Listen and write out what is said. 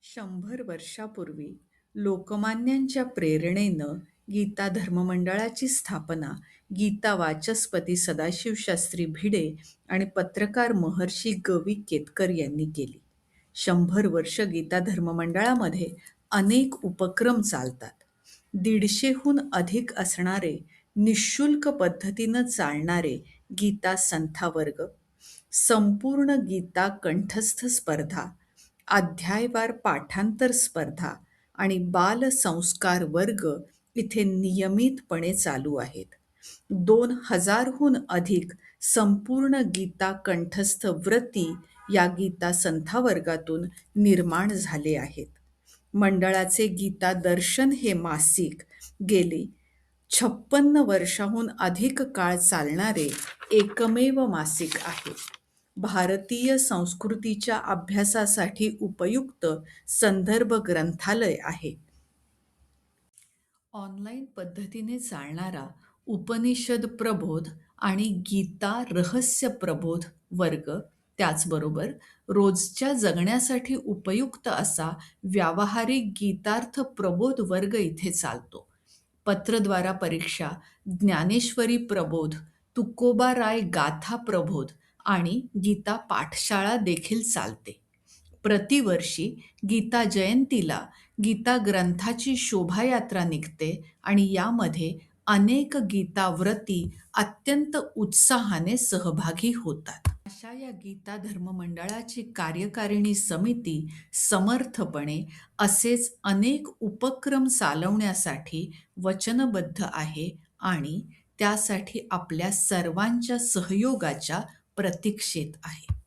100 वर्षापूर्वी लोकमान्यांच्या प्रेरणेनं गीता धर्ममंडळाची स्थापना गीता वाचस्पती सदाशिवशास्त्री भिडे आणि पत्रकार महर्षी ग.वि. केतकर यांनी केली. 100 वर्ष गीता धर्ममंडळामध्ये अनेक उपक्रम चालतात. 150हून अधिक असणारे निःशुल्क पद्धतीनं चालणारे गीता संथावर्ग, संपूर्ण गीता कंठस्थ स्पर्धा, अध्यायवार पाठांतर स्पर्धा आणि बालसंस्कार वर्ग इथे नियमितपणे चालू आहेत. 2000हून अधिक संपूर्ण गीता कंठस्थ व्रती या गीता संथावर्गातून निर्माण झाले आहेत. मंडळाचे गीता दर्शन हे मासिक गेली 56 वर्षाहून अधिक काळ चालणारे एकमेव मासिक आहे. भारतीय संस्कृतीच्या अभ्यासासाठी उपयुक्त संदर्भ ग्रंथालय आहे. ऑनलाईन पद्धतीने चालणारा उपनिषद प्रबोध आणि गीता रहस्य प्रबोध वर्ग, त्याचबरोबर रोजच्या जगण्यासाठी उपयुक्त असा व्यावहारिक गीतार्थ प्रबोध वर्ग इथे चालतो. पत्रद्वारा परीक्षा, ज्ञानेश्वरी प्रबोध, तुकोबाराय गाथा प्रबोध आणि गीता पाठशाळा देखील चालते. प्रतिवर्षी गीता जयंतीला गीता ग्रंथाची शोभायात्रा निघते आणि यामध्ये अनेक गीताव्रती अत्यंत उत्साहाने सहभागी होतात. अशा या गीता धर्ममंडळाची कार्यकारिणी समिती समर्थपणे असेच अनेक उपक्रम चालवण्यासाठी वचनबद्ध आहे आणि त्यासाठी आपल्या सर्वांच्या सहयोगाच्या प्रतीक्षेत आहे.